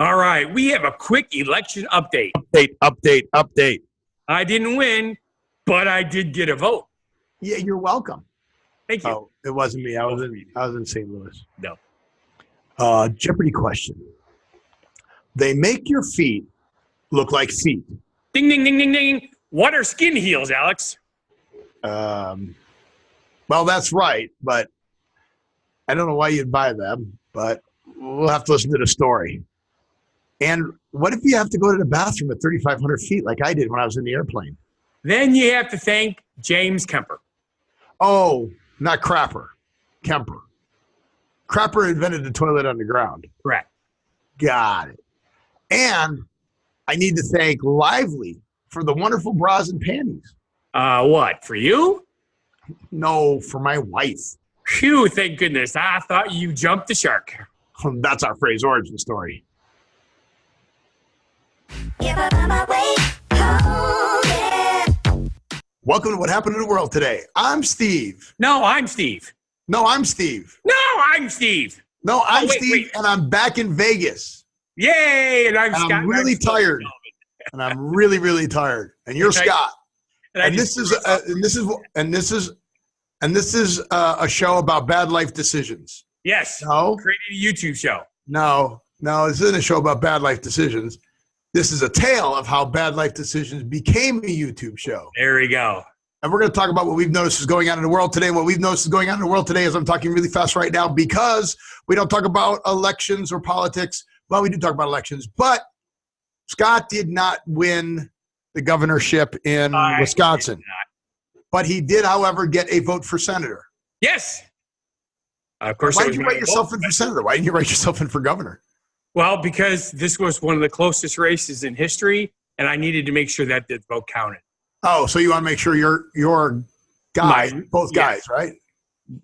All right, we have a quick election update. Update. I didn't win, but I did get a vote. Yeah, you're welcome. Thank you. Oh, it wasn't me. I was in St. Louis. No. Jeopardy question. They make your feet look like feet. Ding, ding, ding, ding, ding. What are skin heels, Alex? Well, that's right, but I don't know why you'd buy them, but we'll have to listen to the story. And what if you have to go to the bathroom at 3,500 feet like I did when I was in the airplane? Then you have to thank James Kemper. Oh, not Crapper. Kemper. Crapper invented the toilet underground. Correct. Got it. And I need to thank Lively for the wonderful bras and panties. What, for you? No, for my wife. Phew, thank goodness. I thought you jumped the shark. That's our phrase origin story. Welcome to What Happened in the World Today. I'm Steve. No, I'm Steve. No, I'm Steve. No, I'm Steve. No, I'm Steve, and I'm back in Vegas. Yay! And I'm And Scott. I'm really tired. And I'm really, really tired. And you're Scott. And this is a show about bad life decisions. Yes. No. Created a YouTube show. No, this isn't a show about bad life decisions. This is a tale of how bad life decisions became a YouTube show. There we go. And we're going to talk about what we've noticed is going on in the world today. What we've noticed is going on in the world today is I'm talking really fast right now because we don't talk about elections or politics. Well, we do talk about elections, but Scott did not win the governorship in Wisconsin. But he did, however, get a vote for senator. Yes. Of course. Why did you write yourself in for senator? Why didn't you write yourself in for governor? Well, because this was one of the closest races in history, and I needed to make sure that the vote counted. Oh, so you want to make sure your guy, both guys, right?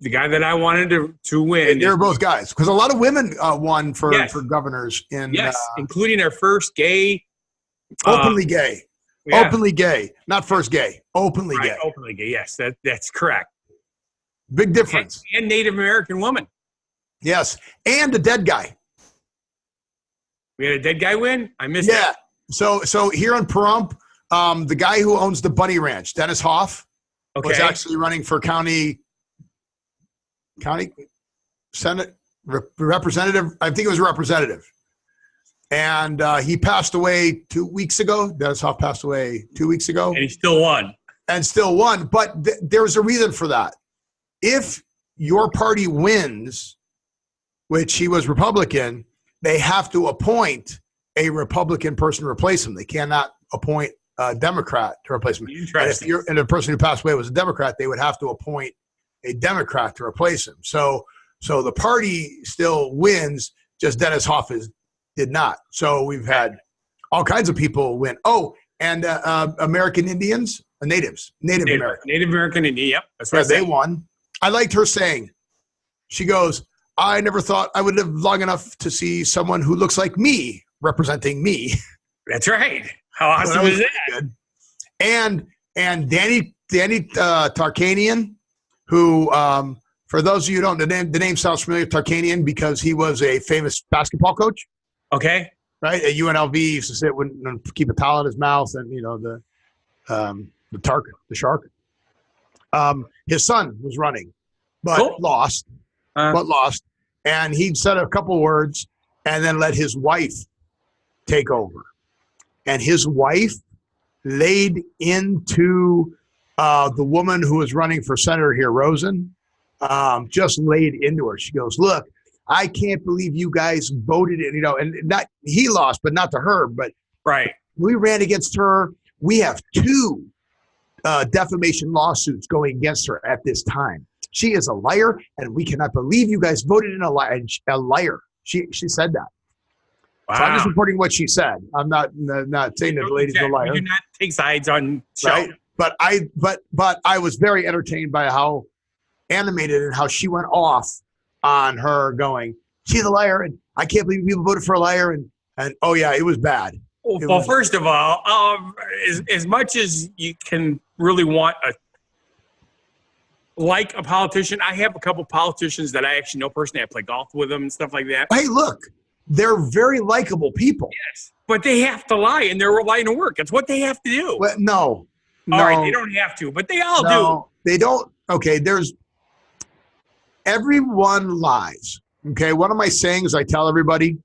The guy that I wanted to win. They're both guys. Because a lot of women won for governors. Including our first gay. Openly gay. Yeah. Openly gay. Not first gay. Openly gay. Openly gay, yes. That's correct. Big difference. And Native American woman. Yes. And a dead guy. We had a dead guy win? I missed that. So here in Pahrump, the guy who owns the Bunny Ranch, Dennis Hoff, was actually running for county Senate representative. I think it was representative. And he passed away 2 weeks ago. Dennis Hoff passed away 2 weeks ago. And he still won. But there's a reason for that. If your party wins, which he was Republican, they have to appoint a Republican person to replace him. They cannot appoint a Democrat to replace him. And the person who passed away was a Democrat, they would have to appoint a Democrat to replace him. So the party still wins, just Dennis Hoff did not. So we've had all kinds of people win. Oh, and American Indians, Native American Indian, yep. That's right. They won. I liked her saying, she goes, I never thought I would live long enough to see someone who looks like me representing me. That's right. How awesome is that? Good. And Danny Tarkanian, who for those of you who don't, the name sounds familiar, Tarkanian, because he was a famous basketball coach. Okay. Right? At UNLV, he used to sit and keep a towel in his mouth, and the shark. His son was running, but lost. And he'd said a couple words and then let his wife take over. And his wife laid into the woman who was running for senator here, Rosen, just laid into her. She goes, look, I can't believe you guys voted it, and not he lost, but not to her. But we ran against her. We have 2 defamation lawsuits going against her at this time. She is a liar, and we cannot believe you guys voted in a liar. She said that. Wow. So I'm just reporting what she said. I'm not saying that the lady's a liar. We do not take sides on show. Right? But I was very entertained by how animated and how she went off on her going, she's a liar, and I can't believe people voted for a liar, and oh yeah, it was bad. Well, first of all, as much as you can really want a politician, I have a couple politicians that I actually know personally. I play golf with them and stuff like that. Hey, look, they're very likable people. Yes, but they have to lie in their line of work. It's what they have to do. Well, no. All right, they don't have to, but they all do. They don't. Okay, everyone lies. Okay, one of my sayings I tell everybody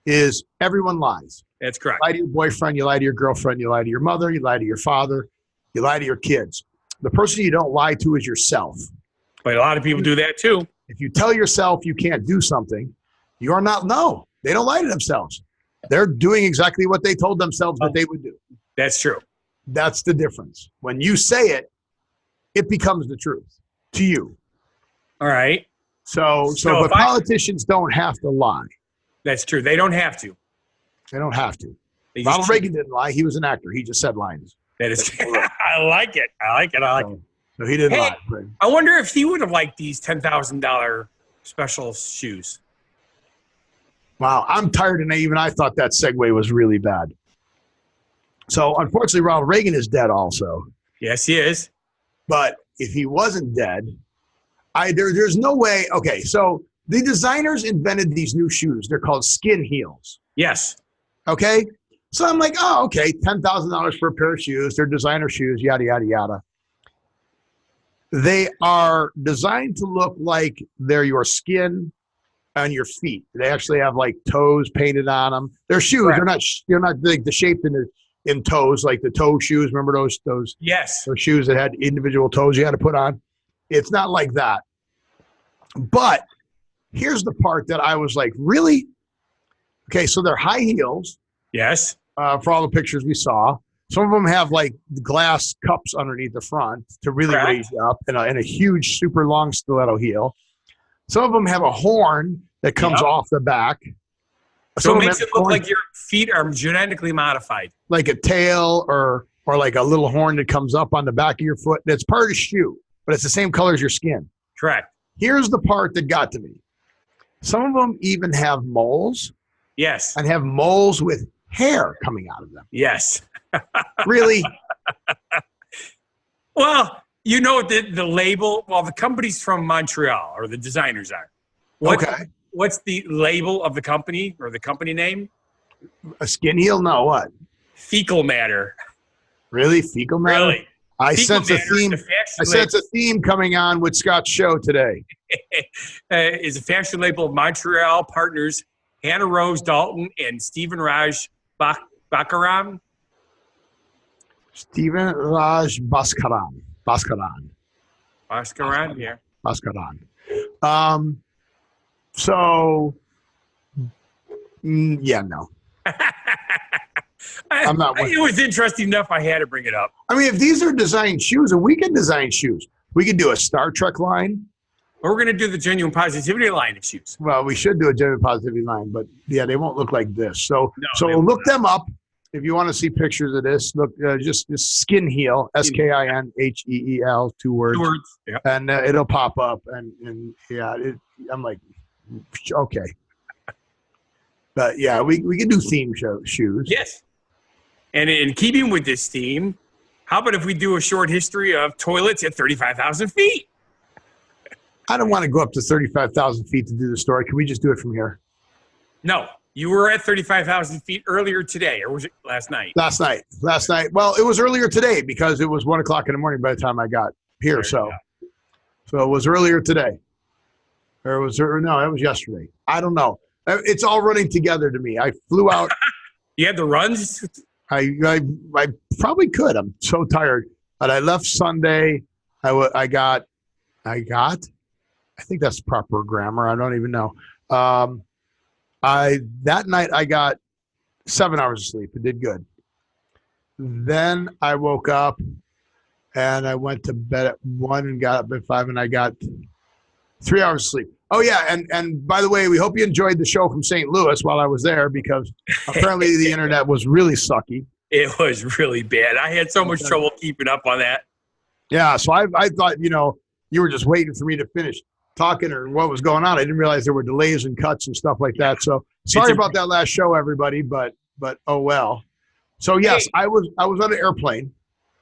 is everyone lies. That's correct. You lie to your boyfriend, you lie to your girlfriend, you lie to your mother, you lie to your father, you lie to your kids. The person you don't lie to is yourself. But a lot of people do that too. If you tell yourself you can't do something, you are not. No, they don't lie to themselves. They're doing exactly what they told themselves that they would do. That's true. That's the difference. When you say it, it becomes the truth to you. All right. So but politicians don't have to lie. That's true. They don't have to. They don't have to. Ronald Reagan didn't lie. He was an actor. He just said lines. That is. I like it. I like it. So he didn't lie. I wonder if he would have liked these $10,000 special shoes. Wow, I'm tired, and even I thought that segue was really bad. So unfortunately, Ronald Reagan is dead also. Yes, he is. But if he wasn't dead, there's no way. Okay, so the designers invented these new shoes. They're called skin heels. Yes. Okay. So I'm like, oh, okay, $10,000 for a pair of shoes. They're designer shoes, yada, yada, yada. They are designed to look like they're your skin on your feet. They actually have like toes painted on them. They're shoes. Correct. They're not like the shape in toes, like the toe shoes. Remember those? Yes. Those shoes that had individual toes you had to put on. It's not like that. But here's the part that I was like, really? Okay, so they're high heels. Yes. For all the pictures we saw. Some of them have like glass cups underneath the front to really raise you up, and a huge, super long stiletto heel. Some of them have a horn that comes off the back. So it makes it look like your feet are genetically modified. Like a tail or like a little horn that comes up on the back of your foot. That's part of the shoe, but it's the same color as your skin. Correct. Here's the part that got to me. Some of them even have moles. Yes. And have moles with hair coming out of them. Yes. Really? Well, you know the label. Well, the company's from Montreal, or the designers are. What's the label of the company or the company name? A skin heel? No, what? Fecal matter. Really? Fecal matter? Really? I sense a theme. I sense a theme coming on with Scott's show today. Is a fashion label of Montreal partners Hannah Rose Dalton and Stephen Raj Bakaram. Stephen Raj Bhaskaran, yeah. Bhaskaran. So, yeah, no. I'm not. It was interesting enough. I had to bring it up. I mean, if these are design shoes, and we can design shoes, we can do a Star Trek line. We're going to do the Genuine Positivity line of shoes. Well, we should do a Genuine Positivity line, but yeah, they won't look like this. So we'll look them up. If you want to see pictures of this, look, just skin heel, SKINHEEL, 2 words. 2 words, yeah. And it'll pop up. And yeah, I'm like, okay. But yeah, we can do theme shoes. Yes. And in keeping with this theme, how about if we do a short history of toilets at 35,000 feet? I don't want to go up to 35,000 feet to do the story. Can we just do it from here? No. You were at 35,000 feet earlier today, or was it last night? Last night. Well, it was earlier today because it was 1 o'clock in the morning by the time I got here. So it was earlier today. Or it was it was yesterday. I don't know. It's all running together to me. I flew out. You had the runs? I probably could. I'm so tired. But I left Sunday. I got. I think that's proper grammar. I don't even know. That night I got 7 hours of sleep. It did good. Then I woke up and I went to bed at 1 and got up at 5 and I got 3 hours of sleep. Oh yeah, and by the way, we hope you enjoyed the show from St. Louis while I was there because apparently the internet was really sucky. It was really bad. I had so much trouble keeping up on that. Yeah, so I thought, you were just waiting for me to finish talking or what was going on. I didn't realize there were delays and cuts and stuff like that. So sorry about that last show, everybody, but oh well. So yes, I was on an airplane.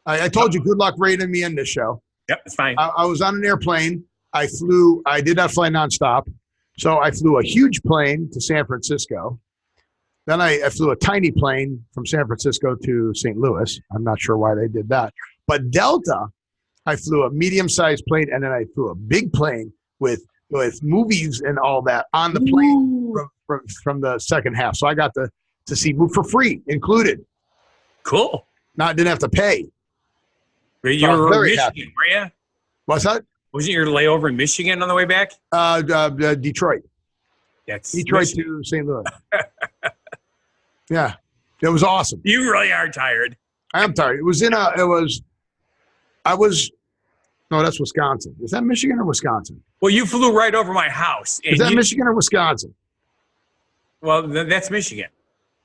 I told you good luck rating me in this show. Yep, it's fine. I was on an airplane. I did not fly nonstop. So I flew a huge plane to San Francisco. Then I flew a tiny plane from San Francisco to St. Louis. I'm not sure why they did that. But Delta, I flew a medium-sized plane, and then I flew a big plane with movies and all that on the plane from the second half. So I got to see movie for free, included. Cool. I didn't have to pay. You were in Michigan, were you? What's that? Wasn't your layover in Michigan on the way back? Detroit. That's Detroit Michigan. to St. Louis. Yeah, it was awesome. You really are tired. I am tired. No, that's Wisconsin. Is that Michigan or Wisconsin? Well, you flew right over my house. Is that Michigan or Wisconsin? Well, that's Michigan.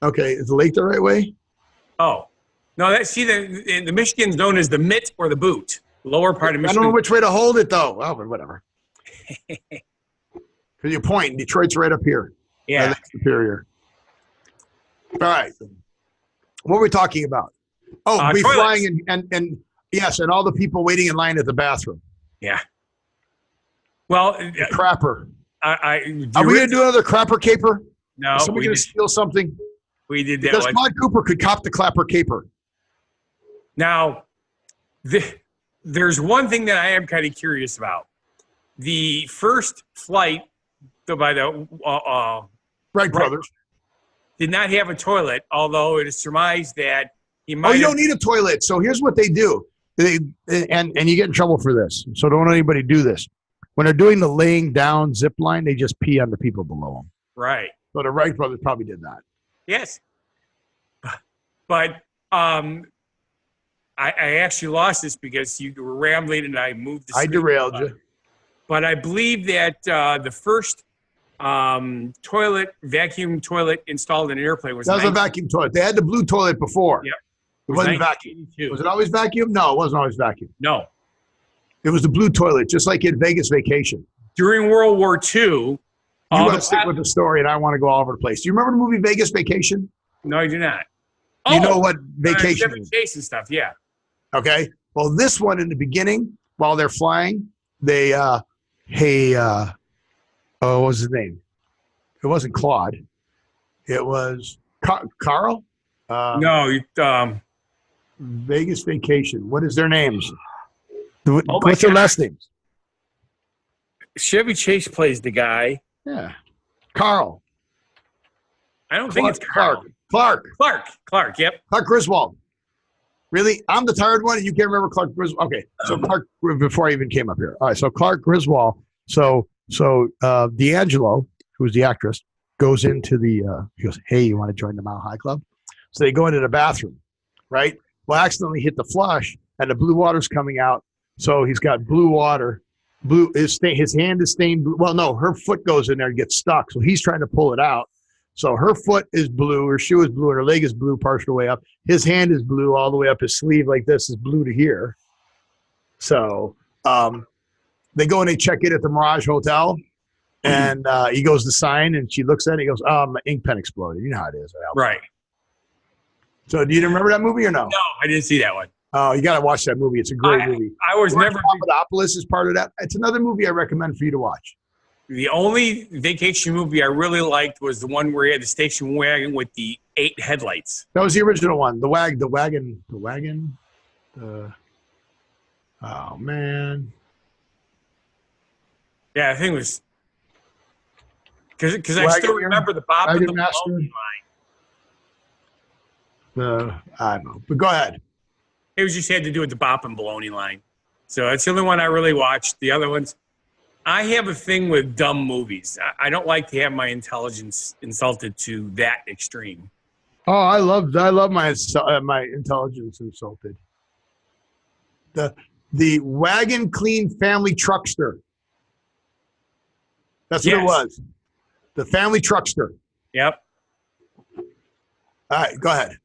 Okay, is the lake the right way? Oh, no. The Michigan's known as the mitt or the boot. Lower part of Michigan. I don't know which way to hold it, though. Oh, but whatever. Because you point, Detroit's right up here. Yeah. Lake Superior. All right. What were we talking about? Oh, we flying and yes, and all the people waiting in line at the bathroom. Yeah. Well, the crapper. Are we going to do another crapper caper? No. Is somebody going to steal something? We did that. Because Claude Cooper could cop the clapper caper. Now, there's one thing that I am kind of curious about. The first flight by the Wright brothers did not have a toilet, although it is surmised that he might. Oh, you don't need a toilet. So here's what they do. And you get in trouble for this. So don't let anybody do this. When they're doing the laying down zip line, they just pee on the people below them. Right. So the Wright brothers probably did that. Yes. But I actually lost this because you were rambling and I moved the I derailed you. But I believe that the first vacuum toilet installed in an airplane was a vacuum toilet. They had the blue toilet before. Yep. It wasn't vacuum. Was it always vacuum? No, it wasn't always vacuum. No. It was the blue toilet, just like in Vegas Vacation. During World War II. You want to stick with the story, and I want to go all over the place. Do you remember the movie Vegas Vacation? No, I do not. You know what vacation is? Vacation stuff, yeah. Okay. Well, this one in the beginning, while they're flying, they, what was his name? It wasn't Claude. It was Carl? No, Vegas Vacation. What is their names? What's their last names? Chevy Chase plays the guy. Yeah. Carl. I don't think it's Carl. Clark, yep. Clark Griswold. Really? I'm the tired one, and you can't remember Clark Griswold? Okay, so Clark, before I even came up here. All right, so Clark Griswold. So D'Angelo, who's the actress, goes into he goes, hey, you want to join the Mile High Club? So they go into the bathroom, right? Well, accidentally hit the flush, and the blue water's coming out. So he's got blue water. His hand is stained blue. Well, no, her foot goes in there and gets stuck. So he's trying to pull it out. So her foot is blue, her shoe is blue, and her leg is blue partial way up. His hand is blue all the way up his sleeve like this is blue to here. So they go and they check in at the Mirage Hotel, and he goes to sign, and she looks at it, and he goes, my ink pen exploded. You know how it is. Right. So do you remember that movie or no? No, I didn't see that one. Oh, you got to watch that movie. It's a great movie. I was never. Papadopoulos is part of that. It's another movie I recommend for you to watch. The only vacation movie I really liked was the one where he had the station wagon with the 8 headlights. That was the original one. The wagon. Oh man. Yeah, I think it was because I still remember the Bob and the Baloney line. I don't know, but go ahead. It was just had to do with the Bop and Baloney line. So that's the only one I really watched. The other ones, I have a thing with dumb movies. I don't like to have my intelligence insulted to that extreme. Oh, I love my intelligence insulted. The Wagon Clean Family Truckster. That's what it was. The Family Truckster. Yep. All right, go ahead.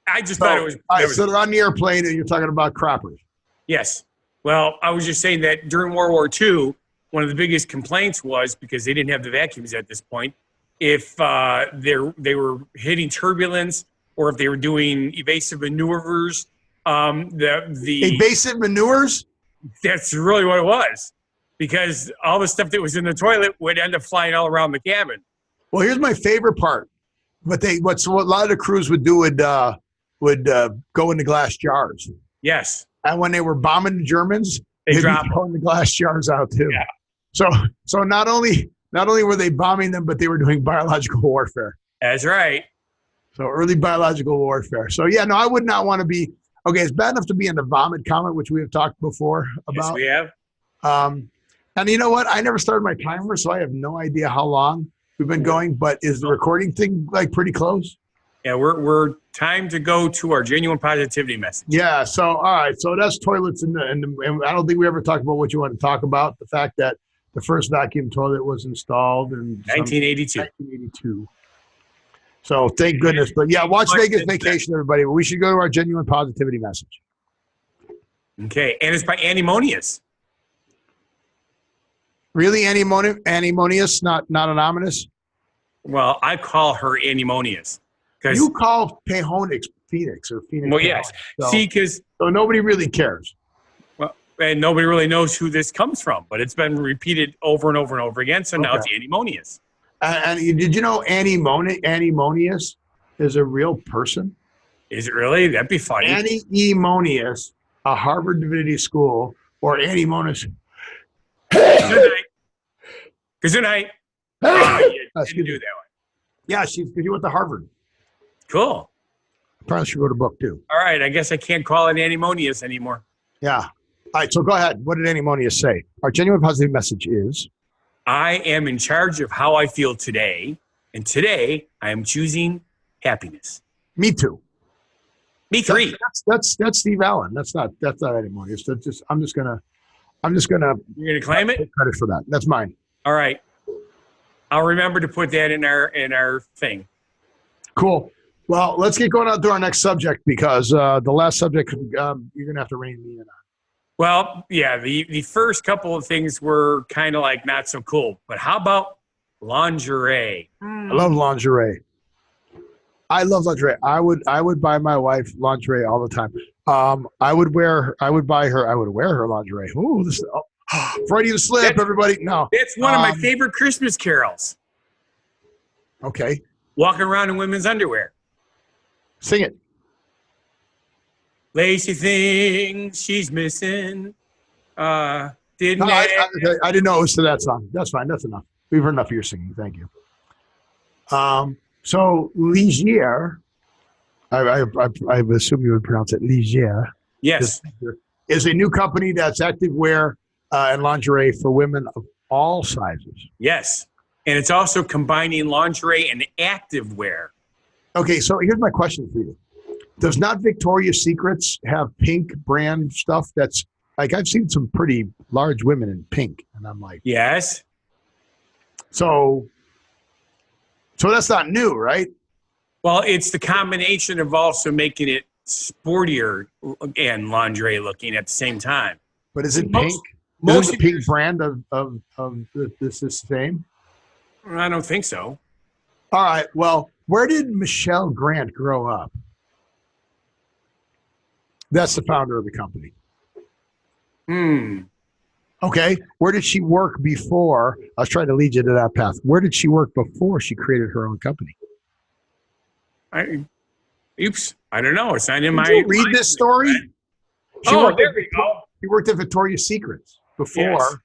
I just thought it was. All right, so they're on the airplane and you're talking about crappers. Yes. Well, I was just saying that during World War II, one of the biggest complaints was because they didn't have the vacuums at this point. If they were hitting turbulence or if they were doing evasive maneuvers, the evasive maneuvers. That's really what it was. because all the stuff that was in the toilet would end up flying all around the cabin. Well, here's my favorite part. What a lot of the crews would do would go into glass jars. Yes. And when they were bombing the Germans, they'd be throwing the glass jars out too. Yeah. So not only were they bombing them, but they were doing biological warfare. That's right. So early biological warfare. So yeah, no, I would not want to be. Okay, it's bad enough to be in the vomit comment, which we have talked before about. Yes, we have. And you know what? I never started my timer, so I have no idea how long we've been going. But is the recording thing like pretty close? Yeah, we're time to go to our genuine positivity message. Yeah. So all right. So that's toilets, and I don't think we ever talked about what you want to talk about. The fact that the first vacuum toilet was installed in 1982. 1982. So thank goodness. But yeah, watch Vegas Vacation, everybody. We should go to our genuine positivity message. Okay, and it's by Antimonious. Really, Antimonious, not anonymous? Well, I call her Antimonious. You call Pehonix Phoenix or Phoenix. Well, yes. So, see, because nobody really cares. Well, and nobody really knows who this comes from, but it's been repeated over and over and over again. So now it's Antimonious. And did you know Antimonious is a real person? Is it really? That'd be funny. Antimonious, a Harvard Divinity School, or Antimonious. Good night. Good night. You didn't do that one. Yeah, she went to Harvard. Cool. Probably should wrote a book too. All right, I guess I can't call it Antimonious anymore. Yeah. All right, so go ahead. What did Antimonious say? Our genuine positive message is, I am in charge of how I feel today, and today I am choosing happiness. Me too. Me three. That's Steve Allen. That's not Antimonious. That's just I'm just gonna. You're gonna claim it? Take credit for that. That's mine. All right. I'll remember to put that in our thing. Cool. Well, let's get going on to our next subject because the last subject you're gonna have to rein me in on. Well, yeah, the first couple of things were kind of like not so cool. But how about lingerie? I love lingerie. I would buy my wife lingerie all the time. I would wear her lingerie. Ooh, this Freudian slip, everybody. No. That's one of my favorite Christmas carols. Okay. Walking around in women's underwear. Sing it. Lacy things she's missing. I didn't know it was to that song. That's fine. That's enough. We've heard enough of your singing. Thank you. So Lingerie, I assume you would pronounce it Lingerie. Yes. Is a new company that's activewear and lingerie for women of all sizes. Yes. And it's also combining lingerie and activewear. Okay, so here's my question for you. Does not Victoria's Secrets have pink brand stuff that's like I've seen some pretty large women in pink, and I'm like, yes. So that's not new, right? Well, it's the combination of also making it sportier and lingerie looking at the same time. But is it pink? Is the pink brand of this the same? I don't think so. All right. Well, where did Michelle Grant grow up? That's the founder of the company. Okay. Where did she work before? I was trying to lead you to that path. Where did she work before she created her own company? Oops. I don't know. It's not in my. Did you read this story? There we go. She worked at Victoria's Secrets before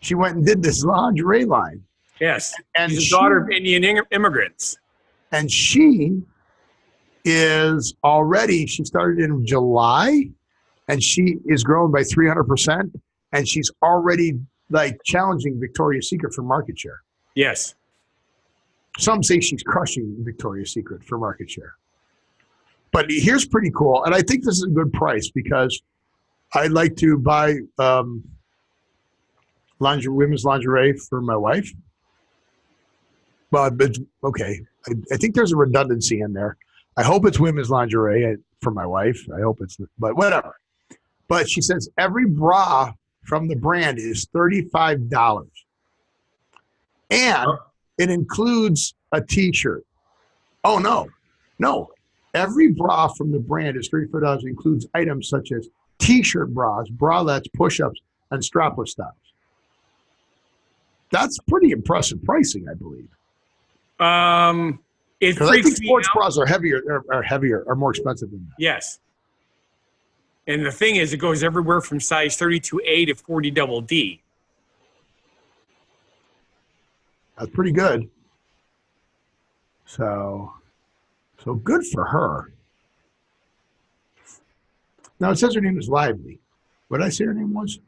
she went and did this lingerie line. Yes. And she's a daughter of Indian immigrants. And she started in July, and she is growing by 300%, and she's already like challenging Victoria's Secret for market share. Yes. Some say she's crushing Victoria's Secret for market share. But here's pretty cool, and I think this is a good price because I'd like to buy women's lingerie for my wife. But okay, I think there's a redundancy in there. I hope it's women's lingerie for my wife. I hope it's, but whatever. But she says every bra from the brand is $35. And it includes a t-shirt. Oh, no. Every bra from the brand is $35. It includes items such as t-shirt bras, bralettes, push-ups, and strapless styles. That's pretty impressive pricing, I believe. It Because I think freaks me sports out. bras are more expensive than that. Yes. And the thing is, it goes everywhere from size 32A to 40 double D. That's pretty good. So good for her. Now it says her name is Lively. What did I say her name was?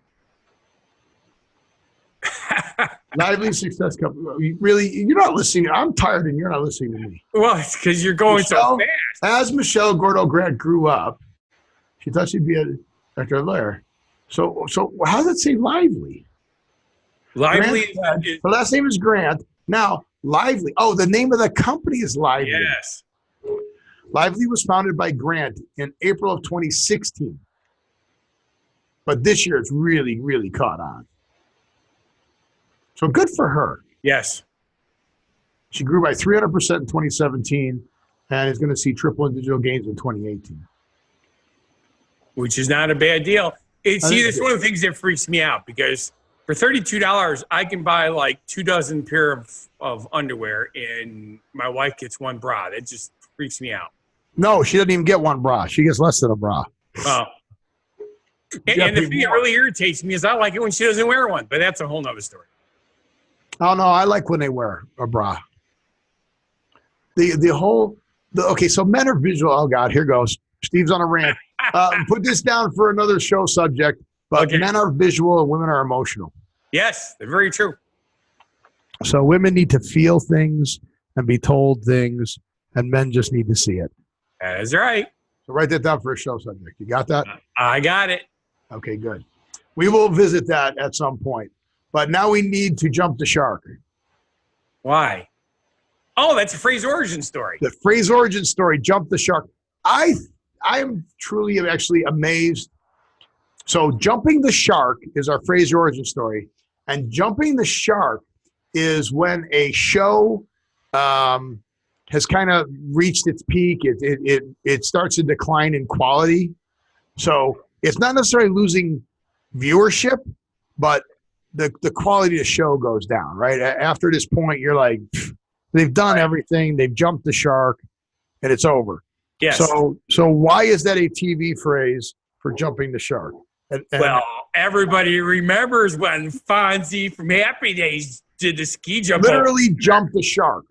Lively Success Company. Really, you're not listening. I'm tired and you're not listening to me. Well, it's because you're going so fast. As Michelle Gordo-Grant grew up, she thought she'd be a doctor or lawyer. So how does it say Lively? Lively. Her last name is Grant. Now, Lively. Oh, the name of the company is Lively. Yes. Lively was founded by Grant in April of 2016. But this year it's really, really caught on. So good for her. Yes. She grew by 300% in 2017 and is going to see triple in digital gains in 2018. Which is not a bad deal. That's one of the things that freaks me out because for $32, I can buy like 2 dozen pair of underwear and my wife gets one bra. That just freaks me out. No, she doesn't even get one bra. She gets less than a bra. Oh. And the thing that really irritates me is I like it when she doesn't wear one, but that's a whole nother story. Oh, no, I like when they wear a bra. Okay, so men are visual. Oh, God, here goes. Steve's on a rant. Put this down for another show subject, but okay. Men are visual and women are emotional. Yes, they're very true. So women need to feel things and be told things, and men just need to see it. That is right. So write that down for a show subject. You got that? I got it. Okay, good. We will visit that at some point. But now we need to jump the shark. Why? Oh, that's a phrase origin story. The phrase origin story, jump the shark. I am truly actually amazed. So jumping the shark is our phrase origin story. And jumping the shark is when a show has kind of reached its peak. It starts to decline in quality. So it's not necessarily losing viewership, but the quality of the show goes down, right? After this point, you're like, they've done everything. They've jumped the shark, and it's over. Yes. So why is that a TV phrase for jumping the shark? Well, everybody remembers when Fonzie from Happy Days did the ski jump. Literally jumped the shark.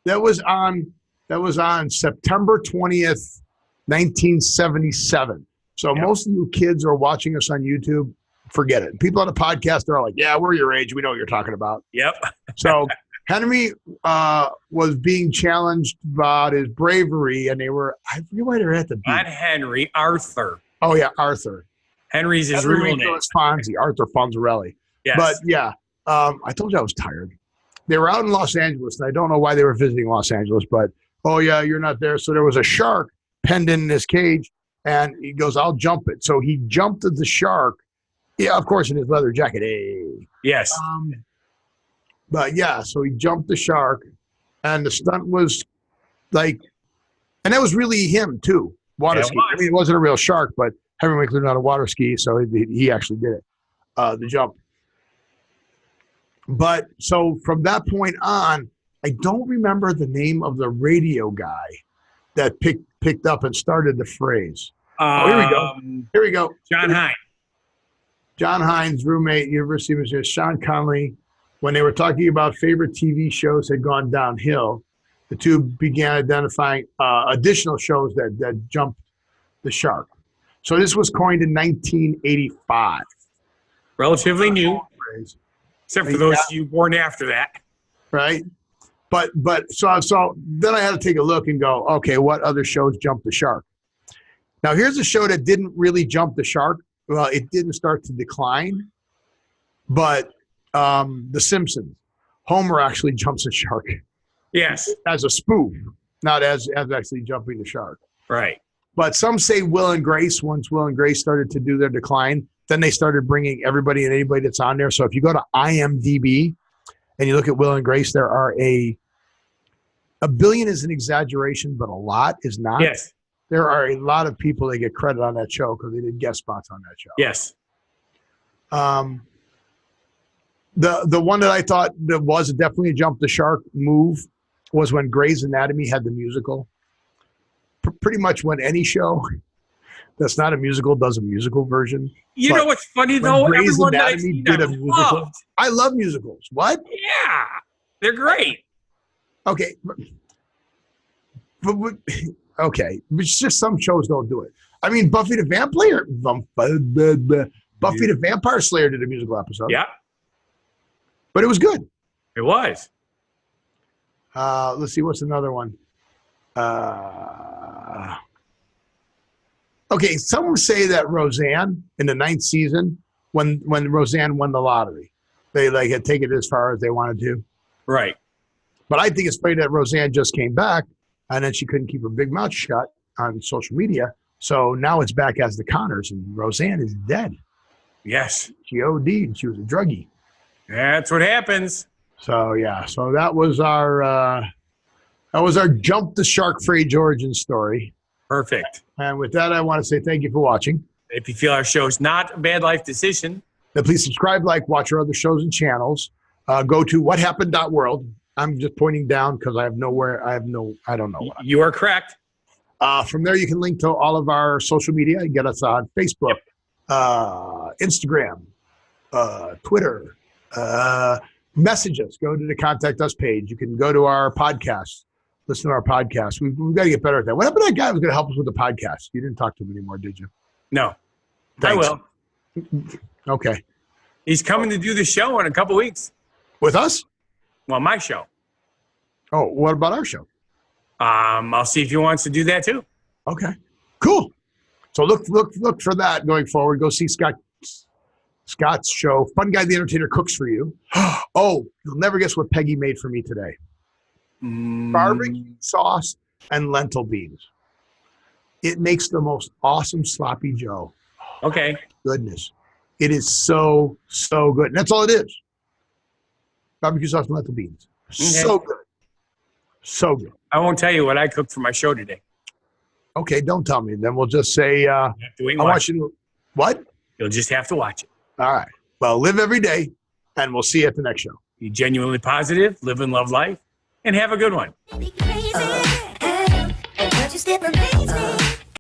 That was on September 20th, 1977. So most of you kids are watching us on YouTube. Forget it. People on the podcast are like, yeah, we're your age. We know what you're talking about. Yep. So Henry was being challenged about his bravery, and I forget why they were at the beach. Not Henry, Arthur. Oh, yeah, Arthur. Henry's his real name. Fonzie, Arthur Fonzarelli. Yes. But, yeah, I told you I was tired. They were out in Los Angeles, and I don't know why they were visiting Los Angeles, but, oh, yeah, you're not there. So there was a shark penned in this cage, and he goes, I'll jump it. So he jumped at the shark. Yeah, of course, in his leather jacket. Hey. Yes. But yeah, so he jumped the shark, and the stunt was like, and that was really him too. Water ski. I mean, it wasn't a real shark, but Henry Winkler knew how to water ski, so he actually did it, the jump. But so from that point on, I don't remember the name of the radio guy that picked up and started the phrase. Here we go. Here we go. John Hines. John Hines, roommate, University of Michigan, Sean Conley. When they were talking about favorite TV shows had gone downhill, the two began identifying additional shows that jumped the shark. So this was coined in 1985. Relatively new, except for those of you born after that. Right. But so then I had to take a look and go, okay, what other shows jumped the shark? Now here's a show that didn't really jump the shark. Well, it didn't start to decline, but The Simpsons, Homer actually jumps a shark. Yes. As a spoof, not as actually jumping the shark. Right. But some say Will and Grace, once Will and Grace started to do their decline, then they started bringing everybody and anybody that's on there. So if you go to IMDb and you look at Will and Grace, there are a billion is an exaggeration, but a lot is not. Yes. There are a lot of people that get credit on that show because they did guest spots on that show. Yes. The one that I thought that was definitely a jump the shark move was when Grey's Anatomy had the musical. Pretty much when any show that's not a musical does a musical version. You know what's funny though? Grey's Anatomy did a musical. Loved. I love musicals. What? Yeah, they're great. Okay, but it's just some shows don't do it. I mean, Buffy the Vampire Slayer did a musical episode. Yeah, but it was good. It was. Let's see, what's another one? Okay, some say that Roseanne in the 9th season, when Roseanne won the lottery, they had taken it as far as they wanted to. Right. But I think it's funny that Roseanne just came back, and then she couldn't keep her big mouth shut on social media. So now it's back as the Connors, and Roseanne is dead. Yes. She OD'd. She was a druggie. That's what happens. So yeah. So that was our jump the shark Frage origin story. Perfect. And with that, I want to say thank you for watching. If you feel our show is not a bad life decision, then please subscribe, watch our other shows and channels. Go to whathappened.world. I'm just pointing down because I don't know what. You are correct. From there, you can link to all of our social media. You get us on Facebook, Instagram, Twitter. Message us. Go to the Contact Us page. You can go to our podcast. Listen to our podcast. We've got to get better at that. What happened to that guy who was going to help us with the podcast? You didn't talk to him anymore, did you? No. Thanks. I will. Okay. He's coming to do the show in a couple weeks. With us? Well, my show. Oh, what about our show? I'll see if he wants to do that too. Okay. Cool. So look for that going forward. Go see Scott's show. Fun Guy the Entertainer cooks for you. Oh, you'll never guess what Peggy made for me today. Barbecue sauce and lentil beans. It makes the most awesome sloppy joe. Okay. Goodness. It is so good. And that's all it is. Barbecue sauce and lentil beans. Okay. So good. So good. I won't tell you what I cooked for my show today. Okay, don't tell me. Then we'll just say, I want you to, what? You'll just have to watch it. All right. Well, live every day, and we'll see you at the next show. Be genuinely positive, live and love life, and have a good one.